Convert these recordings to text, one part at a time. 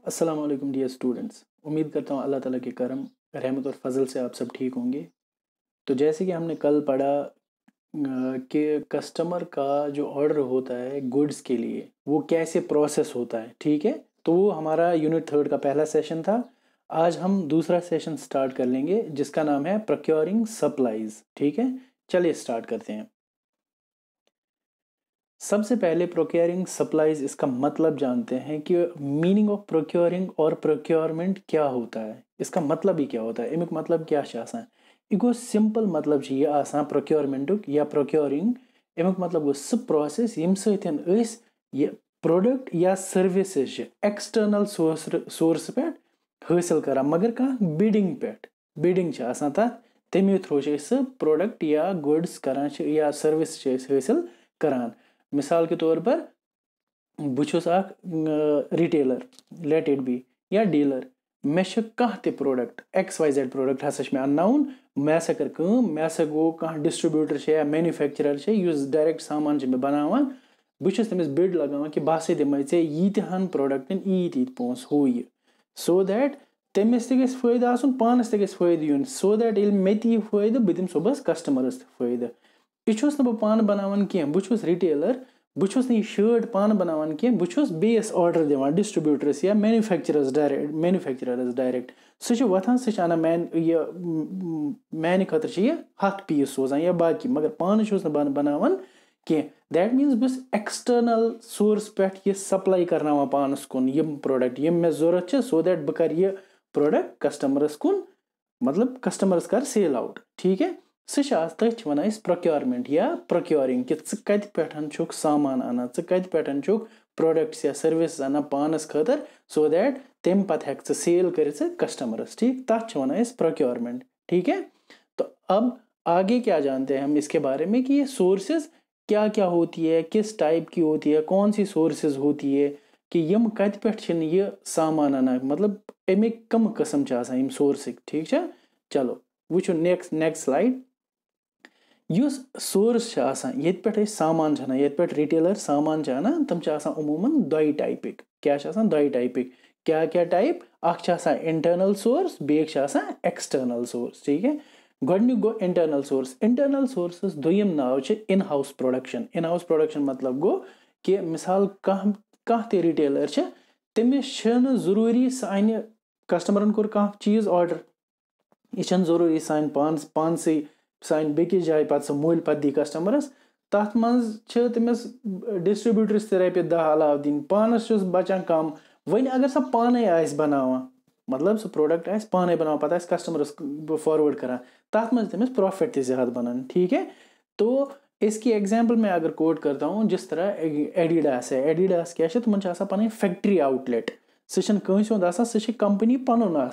अस्सलाम वालेकुम dear students. उम्मीद करता हूँ अल्लाह ताला के करम रहमत और फजल से आप सब ठीक होंगे। तो जैसे कि हमने कल पढ़ा कि कस्टमर का जो ऑर्डर होता है गुड्स के लिए वो कैसे प्रोसेस होता है, ठीक है। तो वो हमारा यूनिट थर्ड का पहला सेशन था। आज हम दूसरा सेशन स्टार्ट कर लेंगे जिसका नाम है प्रोक्योरिंग सप्लाईज, ठीक है। चलिए स्टार्ट करते हैं। सबसे पहले प्रोक्योरिंग सप्लाईज इसका मतलब जानते हैं कि मीनिंग ऑफ प्रोक्योरिंग और प्रोक्योरमेंट क्या होता है, इसका मतलब ही क्या होता है, अमिक मतलब क्या छे आसान। यह गो सिंपल मतलब ये आसान प्रोक्योरमेंटुक या प्रोक्योरिंग। अमिक मतलब गो सह प्रोसेस यम सतन ये प्रोडक्ट या सर्विसेज एक्सटर्नल सोर्स पे हासिल करा, मगर कह बिडिंग पे बिडिंग आसान तथ तमे थ्रू सह प्रोडक्ट या गुड्स करान या सर्विस हासिल करान। मिसाल के तौर पर बुछुस अख रिटेलर लेट इट बी या डीलर मे कह ते प्रोडक्ट XYZ प्रोडक्ट हसा मे अननाउन मे हसा कर मे हसा गो कह डिस्ट्रीब्यूटर या मैन्युफैक्चरर युस डायरेक्ट सामान मे बनावान बुछुस तमिस बिड लगावान कि बह हसा दिमे ऐ यीतहन प्रोडक्टन यीत पोंस हो ये सो दैट तमिस ते गछ फायदा आसुन पानस ते गछ फायदा युन सो दैट ये मे ती फायदा बह दिम सुबह कस्टमरस ते फायदा। यह बह पान बनावान कह बुछुस रिटेलर बुछुस यह शर्ट पान बनावान कह बुछुस बेस ऑर्डर दिवान डिस्ट्रीब्यूटरस या मैन्युफैक्चरर्स डायरेक्ट सह वथान सह अना मैंने खतर यह 100 पीस सोजान या बाकी मगर पान बनावान कह। दैट मीन्स बस एक्सटर्नल सोर्स पे यह सप्लाई करना पानस कुन यम प्रोडक्ट यम मे जरूरत सो दैट बह कर यह प्रोडक्ट कस्टमरस कुन मतलब कस्टमरस कर सेल आउट, ठीक है। सह तथ वन प्रोक्योरमेंट या प्रोक्योरिंग कि कत पे सामान अना कत पे प्रोडक्ट्स या सर्विस अना पानस खतर सो दैट तम पे हेक सेल कर कस्टमरस, ठीक तथ वन प्रोक्योरमेंट, ठीक है। तो अब आगे क्या जानते हैं हम इसके बारे में कि ये सोर्सेज क्या क्या होती है, किस टाइप की होती है, कौन सी सोर्सेज होती है कि यम कत पे यह सामान अना मतलब अमिक कम कस्म यम सोर्सिक, ठीक है। चलो वो नेक्स्ट स्लाइड। युस सोर्स ये पे सामान ये पे रिटेलर सामान अनान तम अमूमन दो टाइपिक क्या दो टाइपिक क्या क्या टाइप अख इंटरनल सोर्स बेक एक्सटर्नल सोर्स, ठीक है। गोडनिक गो इंटरनल सोर्स दोयम नाव इन हाउस प्रोडक्शन मतलब गो कि मिसाल कह ते रिटेलर तमिस जरूरी सान कस्टमरन कोर कह चीज ऑर्डर यह जरूरी सान पानस सान बेकिस जाए पे सह मोल पे दी कस्टमरस तथ मज तमिस डिस्ट्रीब्यूटरस ते रपे 10 अलाव दिन पानस बचान कम। वन अगर सह पाने बनावान मतलब सह प्रोडक्ट पाने बनावान पता कस्टमरस फॉरवर्ड करान तथ मज तमिस प्रॉफिट ते ज्यादा बनान, ठीक है। तो इसकी एग्जांपल मैं अगर कोट करता हूँ जिस तरह एडिडास है, एडिडास क्या तुम पन फैक्ट्री आउटलेट सह सह कंपनी पनुन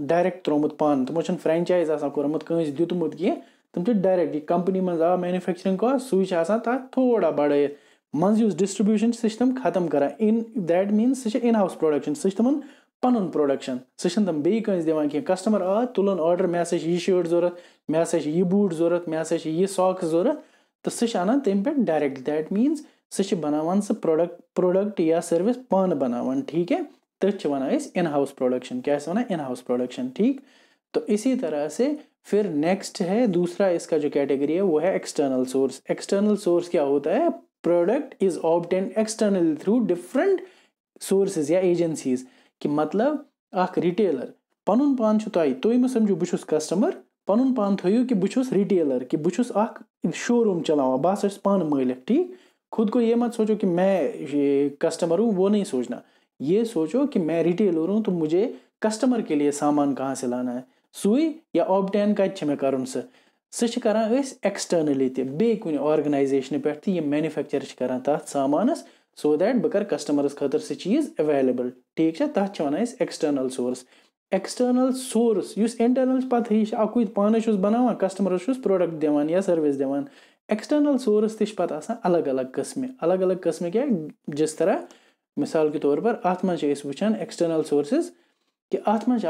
डायरेक्ट त्रोमुत पान तमो फ्रेंचाइज कोरमुत कंस दितमुत कह तुम डायरेक्ट कंपनी मज आव मैन्युफैक्चरिंग कॉस्ट सह तथ थोड़ा बढ़ाइत मज डिस्ट्रीब्यूशन सह तम खत्म करान इन दैट मीन्स सह इन हाउस प्रोडक्शन सह तमन पनुन प्रोडक्शन सह तम बे दिवान कह कस्टमर आ तुलन ऑर्डर मे हसा यह शर्ट जरूरत मे हसा यह बूट जरूरत मे हसा यह सॉक्स जरूरत तो सह अनान तम पे डायरेक्ट। दैट मीन्स सह बनावान सह प्रोडक्ट या सर्विस पान बनावान, ठीक है। तथ वन इन हाउस प्रोडक्शन क्या वन इन हाउस प्रोडक्शन, ठीक। तो इसी तरह से फिर नेक्स्ट है दूसरा इसका जो कैटेगरी है वो है एक्सटर्नल सोर्स। एक्सटर्नल सोर्स क्या होता है, product is obtain externally through different sources या एजेंसीज कि मतलब अख रिटेलर पनुन पान तुम मत समझो बहुत कस्टमर पनुन पान थो कि बहुत रिटेलर कि बहुत शोरूम चलावान बह हसा पान मालिक, ठीक। खुद को ये मत सोचो कि मैं कस्टमर हूँ, वो नहीं सोचना। ये सोचो कि मैं रिटेलर हूँ तो मुझे कस्टमर के लिए सामान कहाँ से लाना है सुई या ऑब्टेन कत मे कर सह करान एक्सटर्नली बे कुन ऑर्गेनाइजेशन पे मैन्युफैक्चर करान तथ सामानस सो दैट बह कर कस्टमरस खतर सह चीज अवेलेबल, ठीक है। तथ one external source. External source internal पता ही अकुत पान बनावान कस्टमरस प्रोडक्ट दिवान या सर्विस दिवान। एक्सटर्नल सोर्स ते पता अलग अलग किस्म क्या जिस तरह मिसाल के तौर पर अत मज वुचान एक्सटर्नल सोर्सेज कि अत मज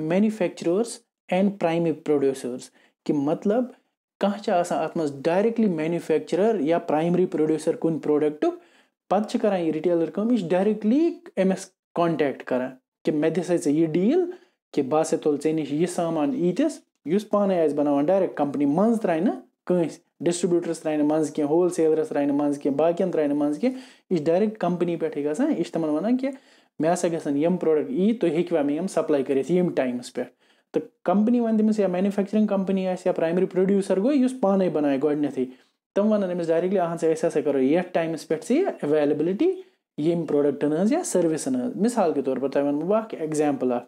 मैन्युफैक्चरर्स एंड प्राइमरी प्रोड्यूसर्स कि मतलब कह अत मज डायरेक्टली मैन्युफैक्चरर या प्राइमरी प्रोड्यूसर कुन प्रोडक्ट पत करान यह रिटेलर कम यह डायरेक्टली एमएस कॉन्टैक्ट करान कि मे दिसा ये डील कि बह हसा तुल ऐ नश यह सामान ईतिस युस पाने आस बनावान डायरेक्ट कंपनी मंज त्राय ना कंस डिस्ट्रीब्यूटरस त्राय मंज कह होलसेलरस त्राय मंज कह बाकियन त्राय मंज कह यह डायरेक्ट कंपनी पे गसान यह तमन वन कि मे हसा गसन यम प्रोडक्ट यी तुम हेकवा मे यम सप्लाई करित यम टाइमस पे तो कंपनी वन तमिस या मैन्युफैक्चरिंग कंपनी या प्राइमरी प्रोड्यूसर गो युस पाने बनाए गोडनेथी तम वन अमिस डायरेक्टली अहन सा करो ये टाइमस पे अवेलेबिलिटी यम प्रोडक्टन हज या सर्विसन हज मिसाल के तौर पर तुम वन बह एग्जाम्पल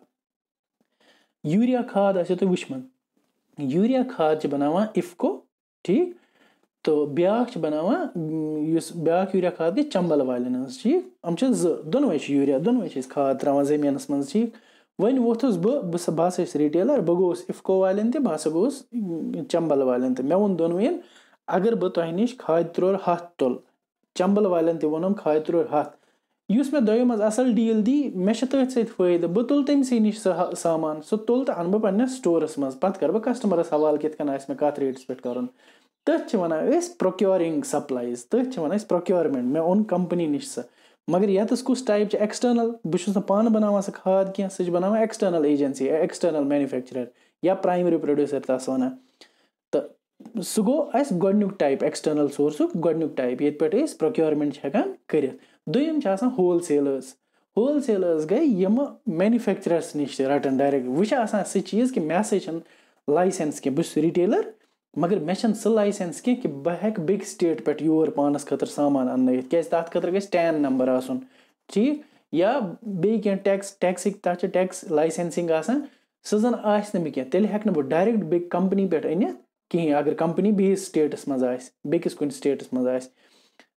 यूरिया खाद आसो तुम वुचमत यूरिया खाद बनावान इफ्को ठीक तो ब्याक बनावान ब्याक यूरिया खाद गई चंबल वालन हज ठीक हम दोनवे यूरिया दोनवे खाद त्रावान जमीनस मज ठीक वन वोथुस बह हसा रिटेलर बह गोस इफ्को वालन बह हसा गोस चंबल वालन मे वोन दोनवेन अगर बह तुह नश खाद त्रोर 100 तुल चंबल वालन वोनम खाद त्रोर 100 युस मे दोयो मज असल डील दी मे तथ सत फायदे बह तुल तमसी नश सामान सह तुल तो अन बह पन्नस स्टोरस मज पत कर बह कस्टमरस हवाल कित कन आस मे कत रेट्स पे करन तथ वनान प्रोक्योरिंग सप्लाईज तथ वनान प्रोक्योरमेंट मे ओन कंपनी नश सह मगर यतस कुछ टाइप एक्सटर्नल बह पान बनावान सह खाद कह सह बनावान एक्सटर्नल एजेंसी एक्सटर्नल मैन्युफैक्चरर या प्राइमरी प्रोड्यूसर तस वनान तो सह गो अस गोडनुक टाइप एक्सटर्नल सोर्सुक गोडनुक टाइप ये पे प्रोक्योरमेंट हेकान करित दोयम होलसेलर्स गए यम मैन्युफैक्चरर्स नश रटन डायरेक्ट वह सह चीज़ कि मे हसा लाइसेंस कह बह रिटेलर मगर मे सह लाइसेंस कह कि बह हेक बेक स्टेट पे योर पानस खतर सामान अन्न क्या तथ खतर गई टैन नंबर आसन ठीक या बे कह टैक्स तथ टैक्स लाइसेंसिंग आसान सह जन आस नमे कह तेल हेक बह डायरेक्ट बे कंपनी पे अनित कहीं अगर कंपनी बेस स्टेटस मज आस बेकिस कुन स्टेटस मज आस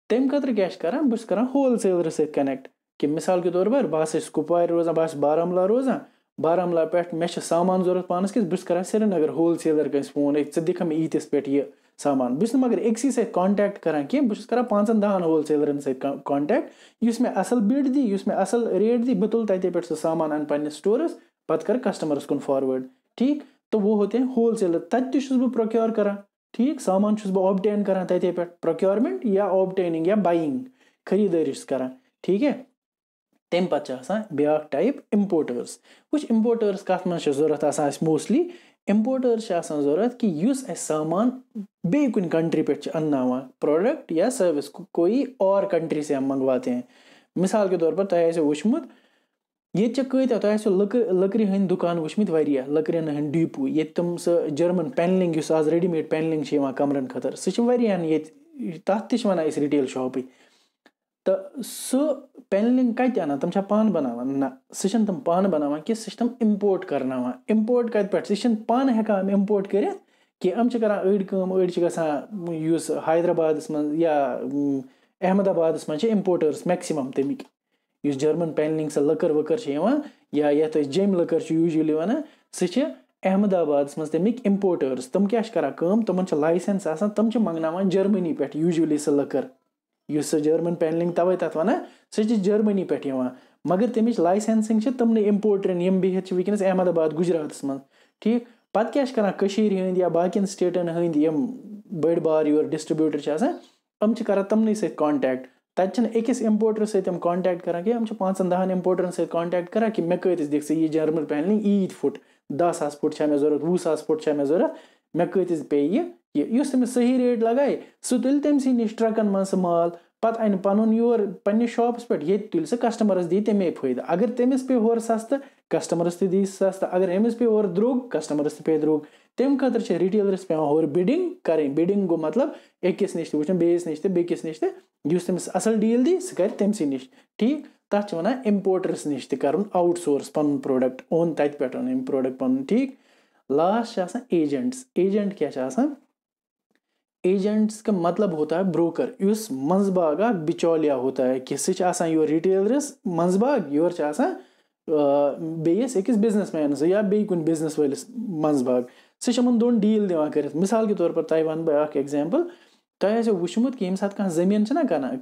तम खतर क्या करान बह करान होलसेलर सत कनेक्ट कि मिसाल के तौर पर बह हसा कुपवार रोजान बह बारामूला रोजान बारामूला पे मे सामान जरूरत पानस किस बह करान श्रीनगर होलसेलर कस फोन ऐ दिख मे ईतिस पे यह सामान बह मगर अक्सी सत कांटेक्ट करान कह बह करान 5-10 होलसेलरन सत कांटेक्ट युस मे असल बिड दी युस मे असल रेट दी बह तुल तते पे सह सामान अन पन्नस स्टोरस पत कर कस्टमरस कुन फॉरवर्ड ठीक तो वो होते हैं होलसेलर तत बह प्रोक्योर करान ठीक सामान बह ऑब्टेन करान तते पे प्रोक्योरमेंट या ऑब्टेनिंग या बाइंग खरीदारी करान ठीक है तम पे ब्याक टाइप इम्पोर्टर्स कुछ इम्पोर्टर्स कत मन जरूरत मोस्टली इम्पोर्टर्स जरूरत कि युस सामान बे कुन कंट्री पे अन्नावान प्रोडक्ट या सर्विस कोई और कंट्री से हम मंगवाते हैं मिसाल के तौर पर तुम आसो वुचमुत ये कत तुम लकड़ी हंद दुकान वुचमित वारिया लकड़न हंद डिपू ये तुम जर्मन पेनलिंग आज रेडीमेड पेनलिंग कमरन खतर सह ये तथ वन रिटेल शॉप तो सह पेनलिंग कत अना तम पान बनावान ना सह तम पान बनावान कि सह तम इम्पोर्ट करनावान इम्पोर्ट कत पे सह पान हेकान इम्पोर्ट कर कि अम करान अड़ गस हैदराबाद मज या अहमदाबाद मज इम्पोर्टर्स मैक्सिमम तमिक जर्मन पेनलिंग से लकर वकर या यथ जम लकर यूजुअली वन सह अहमदाबाद मज तमिक इम्पोर्टर्स तम क्या करान तमन लाइसेंस तम मंगनावान जर्मनी पे यूजुअली सह लकर युस जर्मन पेनलिंग तवे तथ वन सह जर्मनी पे मगर तमिच लाइसेंसिंग तमन इम्पोर्टरन यम बिहत वनस अहमदाबाद गुजरात मज ठीक पत क्या करान हंद या बाकियन स्टेटन हंद यम बड़ बार योर डिस्ट्रीब्यूटर हम करान तमन सत कांटेक्ट तत अकिस इम्पोर्टर सत कांटेक्ट करान कि हम 5-10 इम्पोर्टरन सत कांटेक्ट करान कि मे कतिस दिख यह जर्मन पेनलिंग ईद फुट 10,000 फुट मे जरूरत 20,000 फुट मे जरूरत मे कतिस पे यह तमिस सही रेट लगाए सह तुल तमसी नश ट्रकन मन सह माल पत अन पन योर पन्नस शॉपस पे ये तुल सह कस्टमरस दी तमे फायदा अगर तमिस पे होर सस्त कस्टमरस ते दी सस्त अगर अमिस पे होर द्रोग कस्टमरस ते पे द्रोग तम खतर रिटेलरस पे होर बिडिंग करें बिडिंग गो मतलब अकिस नश वो बेस नश बेकिस नश तमिस असल डील दी सह कर तमसी नश ठीक तथ वनान इम्पोर्टर्स नश कर आउटसोर्स पन प्रोडक्ट ओन तत पे प्रोडक्ट पन ठीक लास्ट एजेंट्स एजेंट क्या एजेंट्स का मतलब होता है ब्रोकर युस मंजबाग बिचौलिया होता है कि सह योर रिटेलरस मंजबाग योर बेस अकिस बिजनेसमैन या बे कुन बिजनेस वलिस मंजबाग सह दोन डील दिवान कर मिसाल के तौर पर तुम वन बह एग्जाम्पल तुम आसो वुचमुत कि ये कह जमीन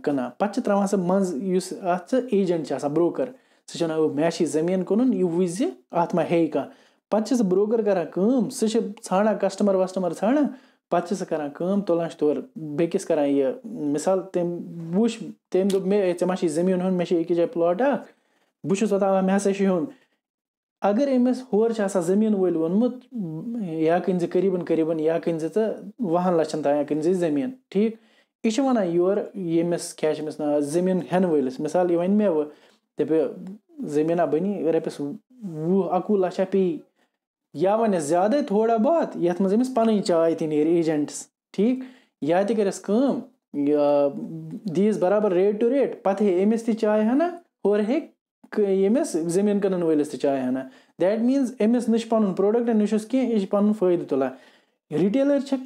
कना पे त्रावान सह मज एजेंट ब्रोकर सह मे जमीन कुन यह वुज अत मा हे कह पे ब्रोकर करान सह ाणा कस्टमर वस्टमर ाणा पे करान तुलान तौर बेकिस करान यह मिसाल तम वुच तम दोप मे ऐ मा जमीन मे अकिस जाए प्लॉट बुश वतान मे हसा हेन अगर अमिस होर जमीन वोल वोनमुत या कन करीबन करीबन या कन 20 लक्षन तान कन जमीन ठीक यह वन योर यमिस क्या ना जमीन हेन वलिस मिसाल वन मे वो दप जमीना बनी रपिस 20-21 लक्षा पे या वन ज्यादा थोड़ा बहुत ये मज पन चाय तह नीर एजेंट्स ठीक या करस कम दीस बराबर रेट टू रेट पत हे अमिस तह चाय हना और हे यमिस जमीन कन वलिस तह चाय हना दैट मीन्स अमिस न पन प्रोडक्ट नशुस कह यह पन फायदे तुलान रिटेलर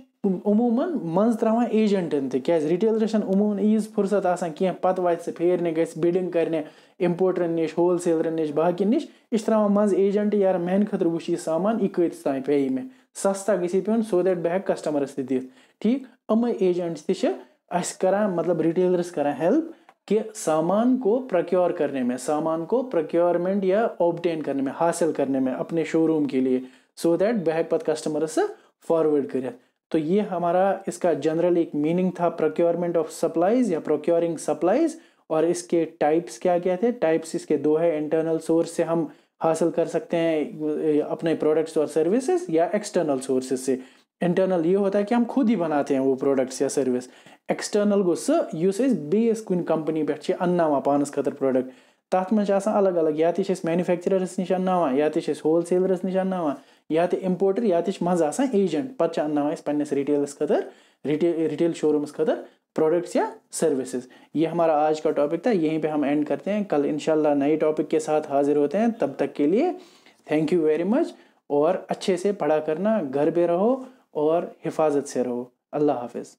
अमूमन मज त्रावान एजेंटन क्या रिटेलर अमूमन ईज फुर्सत कह पत वात से फेरने गस बिडिंग करने इम्पोर्टरन निश होलसेलरन निश बाकी निश यह त्रावान मज एजेंट यार मेन खतर वुच यह सामान यह कत तान पे मे सस्ता गि पे सो दैट बह हेक कस्टमरस तह दिथ ठीक अमे एजेंट्स तह करान मतलब रिटेलरस करान हेल्प कि सामान को प्रोक्योर करने में सामान को प्रोक्योरमेंट या ऑब्टेन करने में हासिल करने में अपने शोरूम के लिए सो दैट बह हेक पत कस्टमरस फॉरवर्ड कर। तो ये हमारा इसका जनरल एक मीनिंग था प्रोक्योरमेंट ऑफ सप्लाईज या प्रोक्योरिंग सप्लाईज। और इसके टाइप्स क्या क्या थे? टाइप्स इसके दो है, इंटरनल सोर्स से हम हासिल कर सकते हैं अपने प्रोडक्ट्स और सर्विसेज, या एक्सटर्नल सोर्सेज से। इंटरनल ये होता है कि हम खुद ही बनाते हैं वो प्रोडक्ट्स या सर्विस। एक्सटर्नल गो बेस कुन कंपनी पे अन्नावा पानस खतर प्रोडक्ट, तथ में अलग अलग, या तो मैन्युफैक्चरर्स नश अन्नावान, या तो होलसेलरस नश अन्नावान, या तो इम्पोर्टर, या तो मज एजेंट, पत् अन्नावान पन्नस रिटेलस खतर रिटेल शोरूम्स खतर प्रोडक्ट्स या सर्विसेज। ये हमारा आज का टॉपिक था, यहीं पे हम एंड करते हैं। कल इंशाल्लाह नए टॉपिक के साथ हाजिर होते हैं। तब तक के लिए थैंक यू वेरी मच, और अच्छे से पढ़ा करना, घर पे रहो और हिफाजत से रहो। अल्लाह हाफिज़।